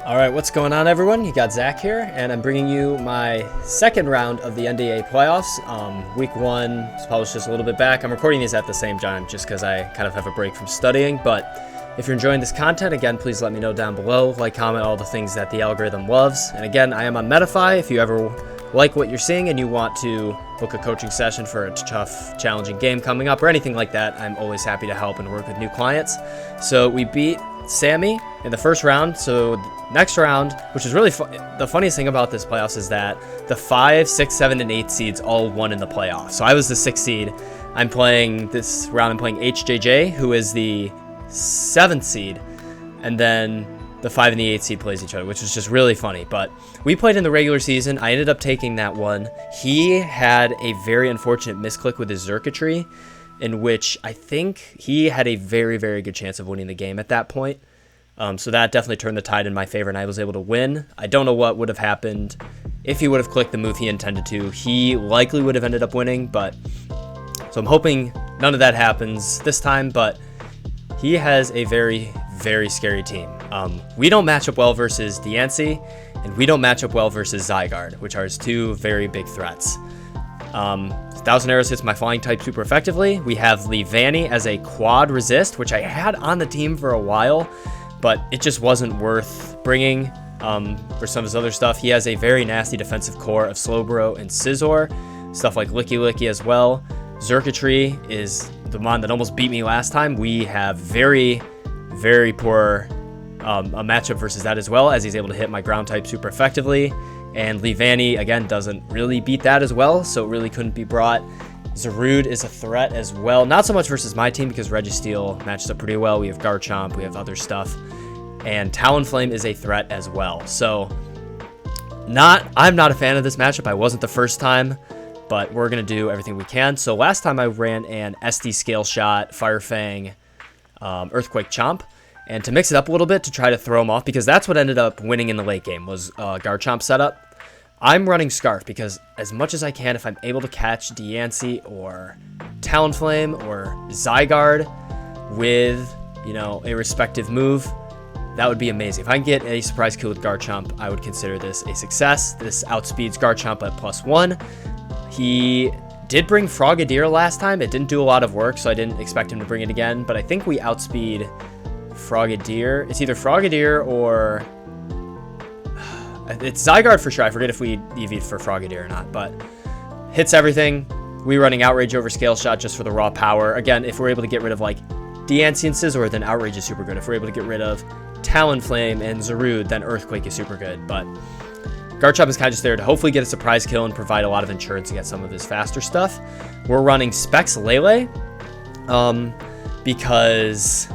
Alright, what's going on everyone? You got Zach here, and I'm bringing you my second round of the NDA playoffs. Week 1 was published just a little bit back. I'm recording these at the same time just because I kind of have a break from studying, but if you're enjoying this content, again, please let me know down below. Like, comment, all the things that the algorithm loves. And again, I am on Metafy. If you ever like what you're seeing and you want to book a coaching session for a tough, challenging game coming up or anything like that, I'm always happy to help and work with new clients. So we beat Sammy in the first round. So next round, which is really the funniest thing about this playoffs is that the 5, 6, 7, and 8 seeds all won in the playoffs. So I was the 6th seed. I'm playing this round. I'm playing HJJ, who is the 7th seed, and then the 5 and the 8 seed plays each other, which is just really funny. But we played in the regular season. I ended up taking that one. He had a very unfortunate misclick with his circuitry, in which I think he had a very, very good chance of winning the game at that point. So that definitely turned the tide in my favor, and I was able to win. I don't know what would have happened if he would have clicked the move he intended to. He likely would have ended up winning, but so I'm hoping none of that happens this time, but he has a very, very scary team. We don't match up well versus Diancie, and we don't match up well versus Zygarde, which are his two very big threats. 1,000 Arrows hits my flying type super effectively. We have Leavanny as a quad resist, which I had on the team for a while, but it just wasn't worth bringing for some of his other stuff. He has a very nasty defensive core of Slowbro and Scizor, stuff like Licky Licky as well. Circuitry is the one that almost beat me last time. We have very, very poor a matchup versus that, as well as he's able to hit my ground type super effectively. And Leavanny, again, doesn't really beat that as well, so it really couldn't be brought. Zarude is a threat as well. Not so much versus my team because Registeel matches up pretty well. We have Scarfchomp, we have other stuff. And Talonflame is a threat as well. So I'm not a fan of this matchup. I wasn't the first time, but we're going to do everything we can. So last time I ran an SD Scale Shot, Fire Fang, Earthquake Chomp. And to mix it up a little bit to try to throw him off, because that's what ended up winning in the late game, was Garchomp setup. I'm running Scarf because as much as I can, if I'm able to catch Diancie or Talonflame or Zygarde with, a respective move, that would be amazing. If I can get a surprise kill with Garchomp, I would consider this a success. This outspeeds Garchomp at +1. He did bring Frogadier last time. It didn't do a lot of work, so I didn't expect him to bring it again, but I think we outspeed Frogadier. It's either Frogadier or it's Zygarde for sure. I forget if we EV'd for Frogadier or not, but hits everything. We running Outrage over Scale Shot just for the raw power. Again, if we're able to get rid of like Diancie and Scizor, then Outrage is super good. If we're able to get rid of Talonflame and Zarude, then Earthquake is super good. But Garchomp is kind of just there to hopefully get a surprise kill and provide a lot of insurance against some of his faster stuff. We're running Specs Lele because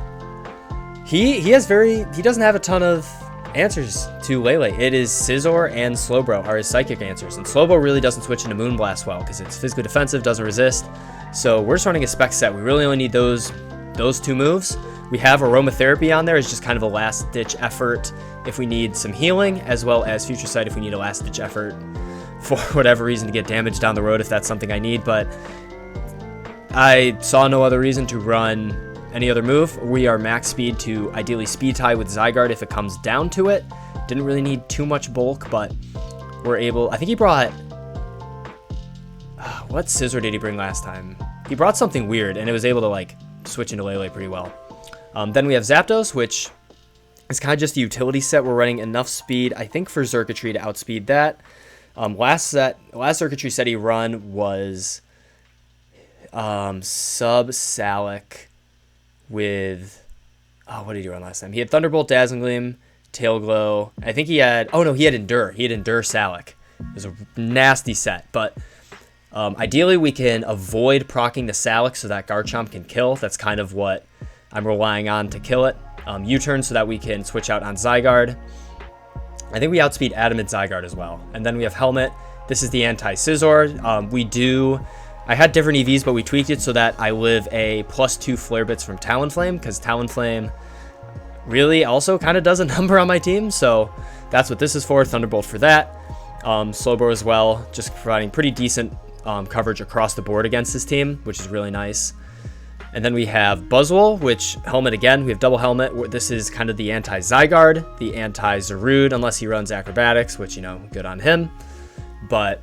he doesn't have a ton of answers to Lele. It is Scizor and Slowbro are his psychic answers, and Slowbro really doesn't switch into Moonblast well because it's physically defensive, doesn't resist. So we're just running a spec set. We really only need those two moves. We have Aromatherapy on there as just kind of a last-ditch effort if we need some healing, as well as Future Sight if we need a last-ditch effort for whatever reason to get damage down the road if that's something I need. But I saw no other reason to run any other move. We are max speed to ideally speed tie with Zygarde if it comes down to it. Didn't really need too much bulk, but we're able. I think he brought what Scizor did he bring last time? He brought something weird, and it was able to like switch into Lele pretty well. Then we have Zapdos, which is kind of just a utility set. We're running enough speed, I think, for Circuitry to outspeed that. Last Circuitry set he run was Sub Salic with what did he run last time? He had Thunderbolt, Dazzling Gleam, Tail Glow. I think he had he had Endure. He had Endure Salic. It was a nasty set, but ideally we can avoid proccing the Salic so that Garchomp can kill. That's kind of what I'm relying on to kill it. U-turn so that we can switch out on Zygarde. I think we outspeed Adamant Zygarde as well. And then we have Helmet. This is the anti-Scizor. I had different EVs, but we tweaked it so that I live a +2 Flare Bits from Talonflame, because Talonflame really also kind of does a number on my team, so that's what this is for. Thunderbolt for that. Slowbro as well, just providing pretty decent coverage across the board against this team, which is really nice. And then we have Buzzwole, which helmet again. We have double helmet. This is kind of the anti-Zygarde, the anti-Zarude, unless he runs acrobatics, which, you know, good on him. But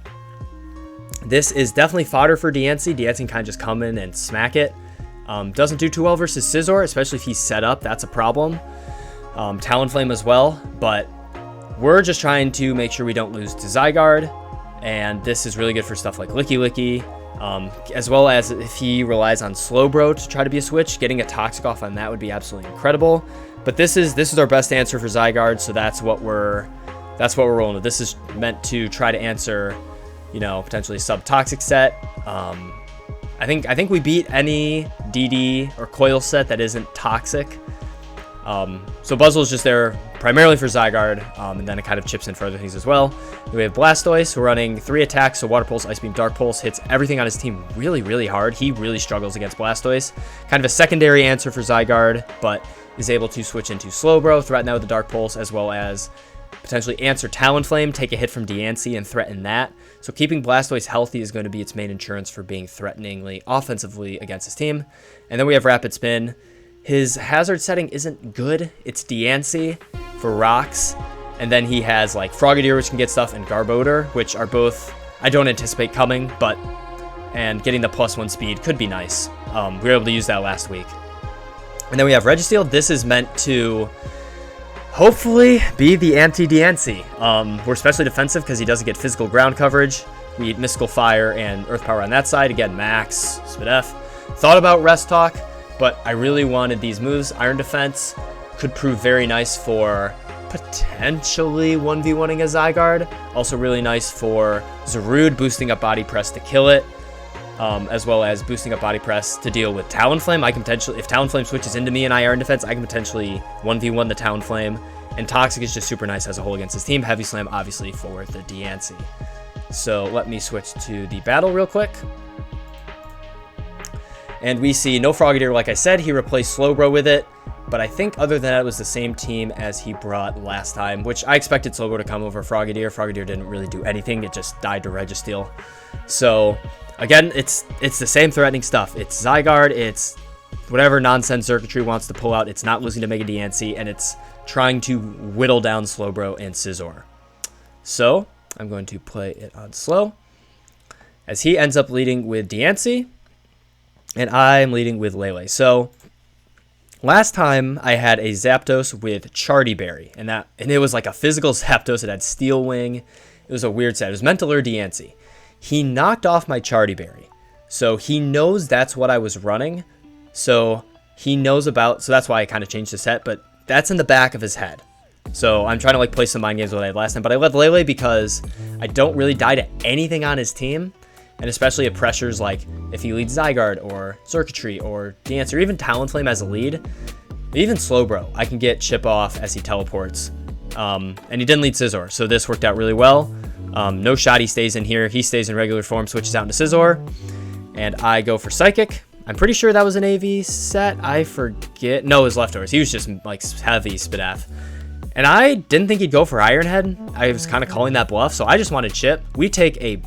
this is definitely fodder for Diancie. Diancie can kind of just come in and smack it. Doesn't do too well versus Scizor, especially if he's set up. That's a problem. Talonflame as well, but we're just trying to make sure we don't lose to Zygarde. And this is really good for stuff like Licky Licky. As well as if he relies on Slowbro to try to be a switch, getting a Toxic off on that would be absolutely incredible. But this is our best answer for Zygarde, so that's what we're rolling with. This is meant to try to answer, you know, potentially a sub-toxic set. I think we beat any DD or Coil set that isn't toxic. So Buzzwole is just there primarily for Zygarde, and then it kind of chips in for other things as well. We have Blastoise, we're running 3 attacks, so Water Pulse, Ice Beam, Dark Pulse hits everything on his team really, really hard. He really struggles against Blastoise. Kind of a secondary answer for Zygarde, but is able to switch into Slowbro, threaten that with the Dark Pulse, as well as potentially answer Talonflame, take a hit from Diancie, and threaten that. So keeping Blastoise healthy is going to be its main insurance for being threateningly offensively against his team. And then we have Rapid Spin. His hazard setting isn't good. It's Diancie for rocks. And then he has like Frogadier, which can get stuff, and Garbodor, which are both, I don't anticipate coming, but, and getting the +1 speed could be nice. We were able to use that last week. And then we have Registeel. This is meant to hopefully be the anti-Diancie. We're especially defensive because he doesn't get physical ground coverage. We eat Mystical Fire and Earth Power on that side. Again, Max, Spidef. Thought about Rest Talk, but I really wanted these moves. Iron Defense could prove very nice for potentially 1v1ing a Zygarde. Also really nice for Zarude, boosting up Body Press to kill it, as well as boosting up Body Press to deal with Talonflame. I can potentially, if Talonflame switches into me in Iron Defense, I can potentially 1v1 the Talonflame. And Toxic is just super nice as a whole against his team. Heavy Slam, obviously, for the Diancie. So let me switch to the battle real quick. And we see no Frogadier, like I said. He replaced Slowbro with it. But I think other than that, it was the same team as he brought last time, which I expected Slowbro to come over Frogadier. Frogadier didn't really do anything. It just died to Registeel. So, again, it's the same threatening stuff. It's Zygarde. It's whatever nonsense circuitry wants to pull out. It's not losing to Mega Diancie. And it's trying to whittle down Slowbro and Scizor. So, I'm going to play it on slow, as he ends up leading with Diancie. And I'm leading with Lele. So, last time I had a Zapdos with Chardy Berry, and it was like a physical Zapdos. It had Steel Wing. It was a weird set. It was meant to lure Diancie. He knocked off my Chardy Berry, so he knows that's what I was running. So he knows about. So that's why I kind of changed the set. But that's in the back of his head. So I'm trying to like play some mind games with what I had last time. But I led Lele because I don't really die to anything on his team. And especially at pressures like if he leads Zygarde or Circuitry or Diancie or even Talonflame as a lead, even Slowbro, I can get Chip off as he teleports. And he didn't lead Scizor, so this worked out really well. No shot, he stays in here. He stays in regular form, switches out into Scizor. And I go for Psychic. I'm pretty sure that was an AV set. I forget. No, it was leftovers. He was just like heavy Spidef. And I didn't think he'd go for Iron Head. I was kind of calling that bluff, so I just wanted Chip. We take a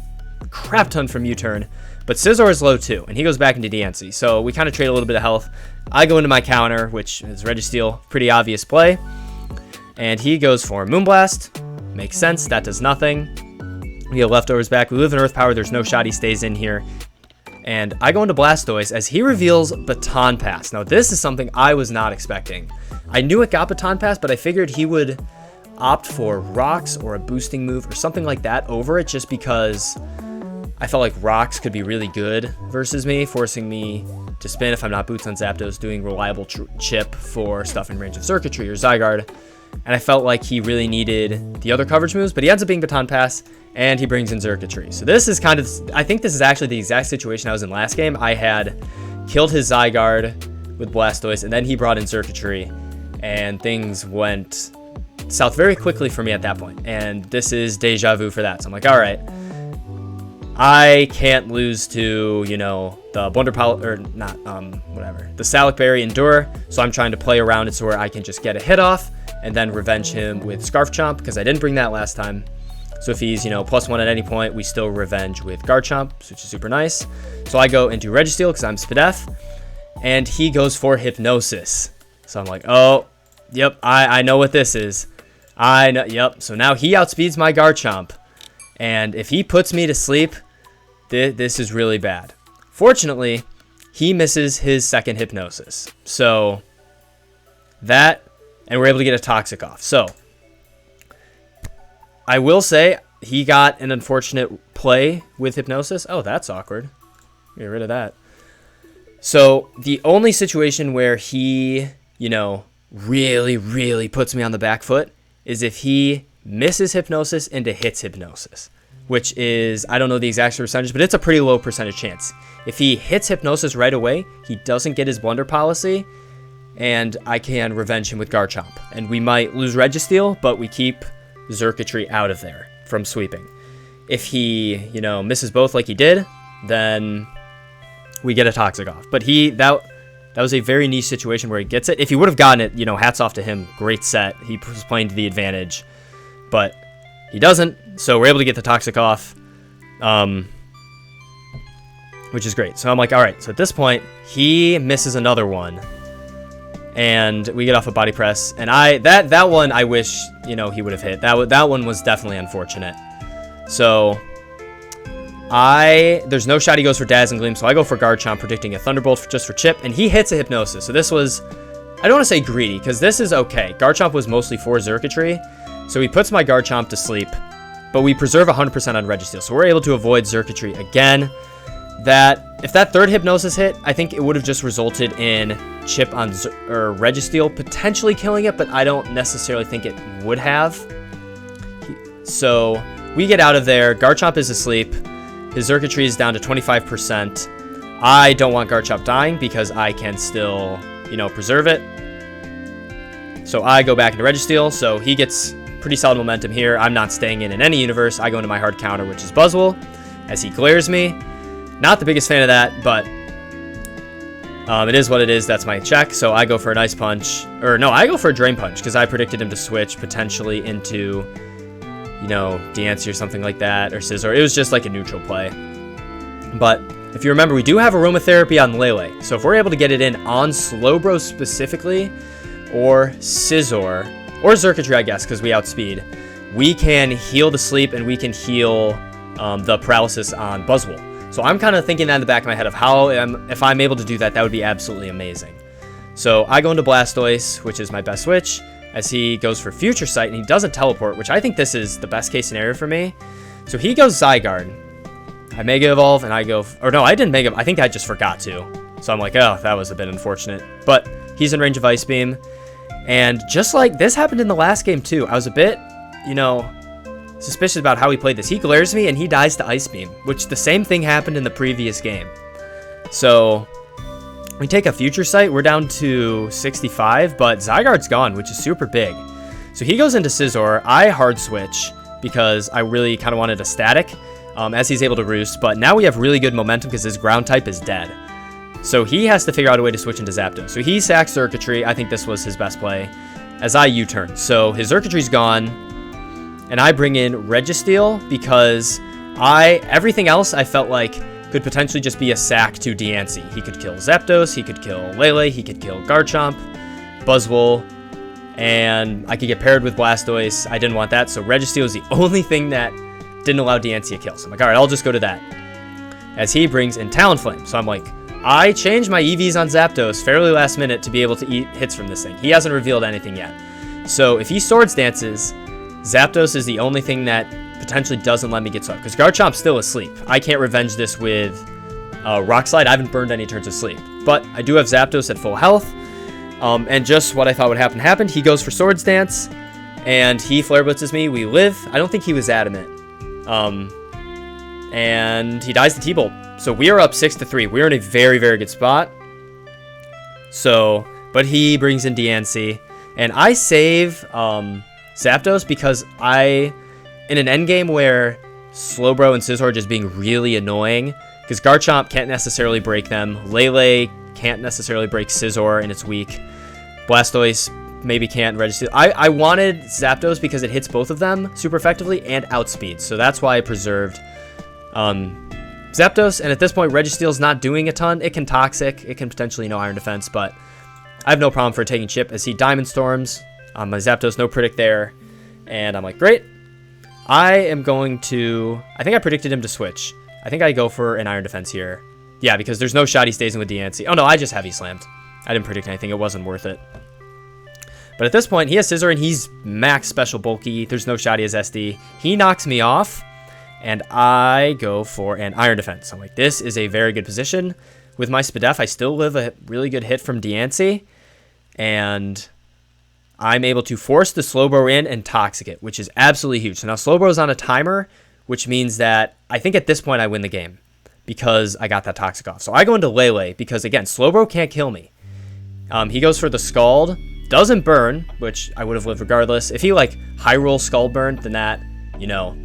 crap ton from U-turn, but Scizor is low too, and he goes back into Diancie, so we kind of trade a little bit of health. I go into my counter, which is Registeel, pretty obvious play, and he goes for Moonblast. Makes sense, that does nothing. We have leftovers back. We live in Earth Power, there's no shot, he stays in here. And I go into Blastoise as he reveals Baton Pass. Now this is something I was not expecting. I knew it got Baton Pass, but I figured he would opt for Rocks or a boosting move or something like that over it, just because I felt like Rocks could be really good versus me, forcing me to spin if I'm not Boots on Zapdos, doing reliable Chip for stuff in range of Circuitry or Zygarde. And I felt like he really needed the other coverage moves, but he ends up being Baton Pass, and he brings in Circuitry. So this is kind of, I think this is actually the exact situation I was in last game. I had killed his Zygarde with Blastoise, and then he brought in Circuitry, and things went south very quickly for me at that point. And this is deja vu for that. So I'm like, all right, I can't lose to, you know, the Blunderpal, or not, the Salic Berry Endure. So I'm trying to play around it so where I can just get a hit off and then revenge him with Scarfchomp, because I didn't bring that last time. So if he's, you know, +1 at any point, we still revenge with Garchomp, which is super nice. So I go into Registeel because I'm Spidef. and he goes for Hypnosis. So I'm like, oh, yep, I know what this is. I know, yep. So now he outspeeds my Garchomp, and if he puts me to sleep, this is really bad. Fortunately, he misses his second Hypnosis. So that, and we're able to get a Toxic off. So I will say he got an unfortunate play with Hypnosis. Oh, that's awkward. Get rid of that. So the only situation where he, you know, really, really puts me on the back foot is if he misses Hypnosis into hits Hypnosis, which is, I don't know the exact percentage, but it's a pretty low percentage chance. If he hits Hypnosis right away, he doesn't get his Blunder Policy, and I can revenge him with Garchomp. And we might lose Registeel, but we keep Xurkitree out of there from sweeping. If he, you know, misses both like he did, then we get a Toxic off. But that was a very niche situation where he gets it. If he would have gotten it, you know, hats off to him. Great set. He was playing to the advantage. But he doesn't, so we're able to get the Toxic off, which is great. So I'm like, all right. So at this point, he misses another one, and we get off a Body Press. And that one, I wish, you know, he would have hit. That one was definitely unfortunate. So there's no shot he goes for Dazzling Gleam, so I go for Garchomp, predicting a Thunderbolt just for chip, and he hits a Hypnosis. So this was, I don't want to say greedy, because this is okay. Garchomp was mostly for Xurkitree, so he puts my Garchomp to sleep, but we preserve 100% on Registeel, so we're able to avoid Xurkitree again. If that third Hypnosis hit, I think it would have just resulted in chip on Registeel potentially killing it, but I don't necessarily think it would have. So we get out of there. Garchomp is asleep. His Xurkitree is down to 25%. I don't want Garchomp dying because I can still, you know, preserve it. So I go back into Registeel. So he gets pretty solid momentum here. I'm not staying in any universe. I go into my hard counter, which is Buzzwole, as he glares me. Not the biggest fan of that, but it is what it is. That's my check. So I go for an Ice Punch. Or no, I go for a Drain Punch because I predicted him to switch potentially into, you know, Diancie or something like that, or Scizor. It was just like a neutral play. But if you remember, we do have Aromatherapy on Lele. So if we're able to get it in on Slowbro specifically, or Scizor, or Xurkitree, I guess, because we outspeed, we can heal the sleep and we can heal the paralysis on Buzzwole. So I'm kind of thinking that in the back of my head of how, if I'm able to do that, that would be absolutely amazing. So I go into Blastoise, which is my best switch, as he goes for Future Sight, and he doesn't teleport, which I think this is the best case scenario for me. So he goes Zygarde. I Mega Evolve, and I go, or no, I didn't Mega, I think I just forgot to. So I'm like, oh, that was a bit unfortunate. But he's in range of Ice Beam. And just like this happened in the last game too, I was a bit, you know, suspicious about how he played this. He glares me and he dies to Ice Beam, which the same thing happened in the previous game. So we take a Future Sight, we're down to 65, but Zygarde's gone, which is super big. So he goes into Scizor. I hard switch because I really kind of wanted a static as he's able to roost, but now we have really good momentum because his ground type is dead. So he has to figure out a way to switch into Zapdos. So he sacks Xurkitree. I think this was his best play as I U-turn. So his Xurkitree's gone, and I bring in Registeel because everything else I felt like could potentially just be a sack to Diancie. He could kill Zapdos, he could kill Lele, he could kill Garchomp, Buzzwole, and I could get paired with Blastoise. I didn't want that, so Registeel is the only thing that didn't allow Diancie a kill. So I'm like, all right, I'll just go to that. As he brings in Talonflame. So I'm like, I changed my EVs on Zapdos fairly last minute to be able to eat hits from this thing. He hasn't revealed anything yet. So if he Swords Dances, Zapdos is the only thing that potentially doesn't let me get swept, because Garchomp's still asleep. I can't revenge this with Rock Slide. I haven't burned any turns of sleep, but I do have Zapdos at full health, and just what I thought would happen happened. He goes for Swords Dance, and he Flare Blitzes me. We live. I don't think he was adamant, and he dies to T-Bolt. So we are up 6-3. We're in a very, very good spot. So, but he brings in Diancie, and I save Zapdos because in an endgame where Slowbro and Scizor are just being really annoying, because Garchomp can't necessarily break them, Lele can't necessarily break Scizor and it's weak, Blastoise maybe can't register. I wanted Zapdos because it hits both of them super effectively and outspeeds, so that's why I preserved Zapdos, and at this point, Registeel's not doing a ton. It can Toxic, it can potentially Iron Defense, but I have no problem for taking Chip as he Diamond Storms. My Zapdos, no Predict there, and I'm like, great. I am going to... I think I predicted him to switch. I think I go for an Iron Defense here. Yeah, because there's no shot he stays in with Diancie. Oh no, I just Heavy Slammed. I didn't predict anything. It wasn't worth it. But at this point, he has Scizor and he's max Special Bulky. There's no shot he has SD. He knocks me off, and I go for an Iron Defense. I'm like, this is a very good position. With my Spadef, I still live a really good hit from Diancie, and I'm able to force the Slowbro in and Toxic it, which is absolutely huge. So now Slowbro's on a timer, which means that I think at this point I win the game because I got that Toxic off. So I go into Lele because, again, Slowbro can't kill me. He goes for the Scald. Doesn't burn, which I would have lived regardless. If he, like, high roll Scald burned, then that, you know,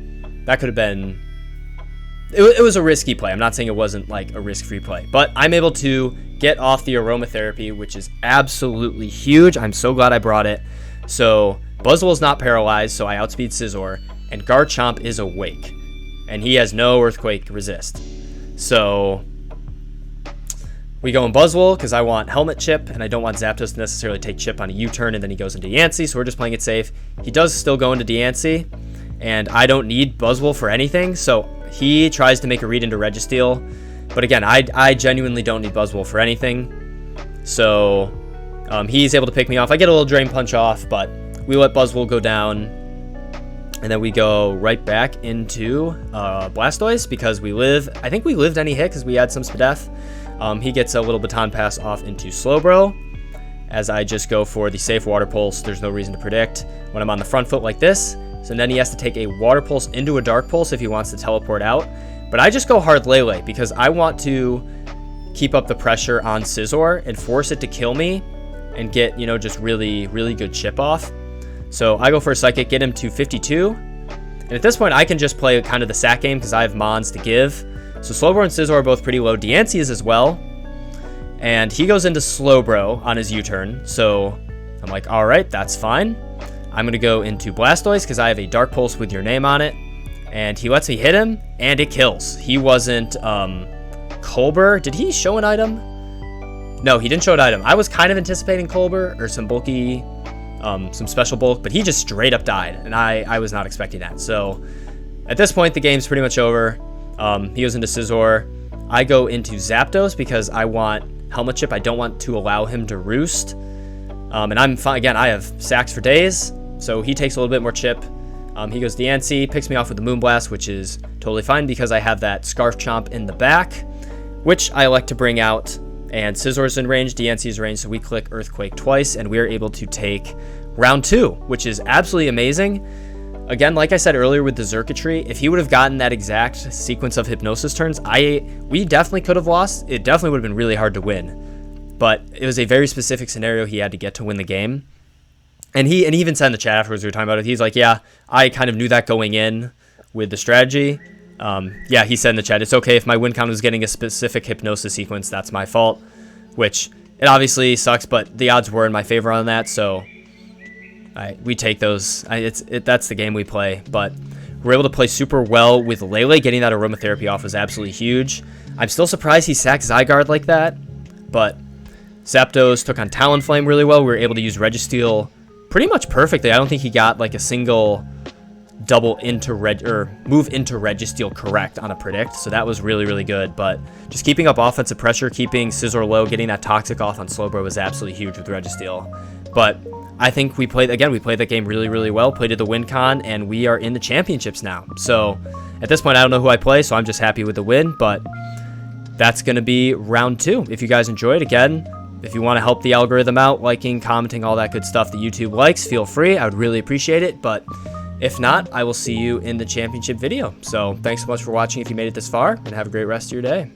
that could have been... It was a risky play. I'm not saying it wasn't, like, a risk-free play. But I'm able to get off the Aromatherapy, which is absolutely huge. I'm so glad I brought it. So, Buzzwole's not paralyzed, so I outspeed Scizor. And Garchomp is awake. And he has no Earthquake resist. So... we go in Buzzwole because I want Helmet Chip, and I don't want Zapdos to necessarily take Chip on a U-turn, and then he goes into Diancie, so we're just playing it safe. He does still go into Diancie, and I don't need Buzzwole for anything, so he tries to make a read into Registeel. But again, I genuinely don't need Buzzwole for anything, so he's able to pick me off. I get a little Drain Punch off, but we let Buzzwole go down, and then we go right back into Blastoise because we live... I think we lived any hit because we had some Spadef. He gets a little Baton Pass off into Slowbro as I just go for the safe Water Pulse. There's no reason to predict when I'm on the front foot like this. So then he has to take a Water Pulse into a Dark Pulse if he wants to teleport out. But I just go hard Lele because I want to keep up the pressure on Scizor and force it to kill me and get, you know, just really, really good chip off. So I go for a Psychic, get him to 52. And at this point, I can just play kind of the sack game because I have Mons to give. So Slowbro and Scizor are both pretty low. Diancie is as well. And he goes into Slowbro on his U-turn. So I'm like, all right, that's fine. I'm going to go into Blastoise because I have a Dark Pulse with your name on it. And he lets me hit him, and it kills. He wasn't Colbur. Did he show an item? No, he didn't show an item. I was kind of anticipating Colbur or some bulky, some special bulk, but he just straight up died. And I was not expecting that. So at this point, the game's pretty much over. He goes into Scizor. I go into Zapdos because I want Helmet Chip. I don't want to allow him to roost. And I'm fine. Again, I have sacks for days, so he takes a little bit more chip. He goes Diancie, picks me off with the Moonblast, which is totally fine because I have that Scarfchomp in the back, which I like to bring out. And Scizor's in range, Diancie's in range, so we click Earthquake twice, and we are able to take round 2, which is absolutely amazing. Again, like I said earlier with the Xurkitree, if he would have gotten that exact sequence of Hypnosis turns, we definitely could have lost. It definitely would have been really hard to win. But it was a very specific scenario he had to get to win the game. And he even said in the chat afterwards, we were talking about it, he's like, yeah, I kind of knew that going in with the strategy. Yeah, he said in the chat, it's okay if my win count was getting a specific Hypnosis sequence, that's my fault. Which, it obviously sucks, but the odds were in my favor on that, so... we take those. That's the game we play, but we're able to play super well with Lele. Getting that Aromatherapy off was absolutely huge. I'm still surprised he sacked Zygarde like that, but Zapdos took on Talonflame really well. We were able to use Registeel pretty much perfectly. I don't think he got like a single double into move into Registeel correct on a predict, so that was really, really good. But just keeping up offensive pressure, keeping Scizor low, getting that Toxic off on Slowbro was absolutely huge with Registeel. But I think we played that game really, really well, played at the win con, and we are in the championships now. So at this point, I don't know who I play, so I'm just happy with the win, but that's going to be round 2. If you guys enjoyed, again, if you want to help the algorithm out, liking, commenting, all that good stuff that YouTube likes, feel free. I would really appreciate it, but if not, I will see you in the championship video. So thanks so much for watching if you made it this far, and have a great rest of your day.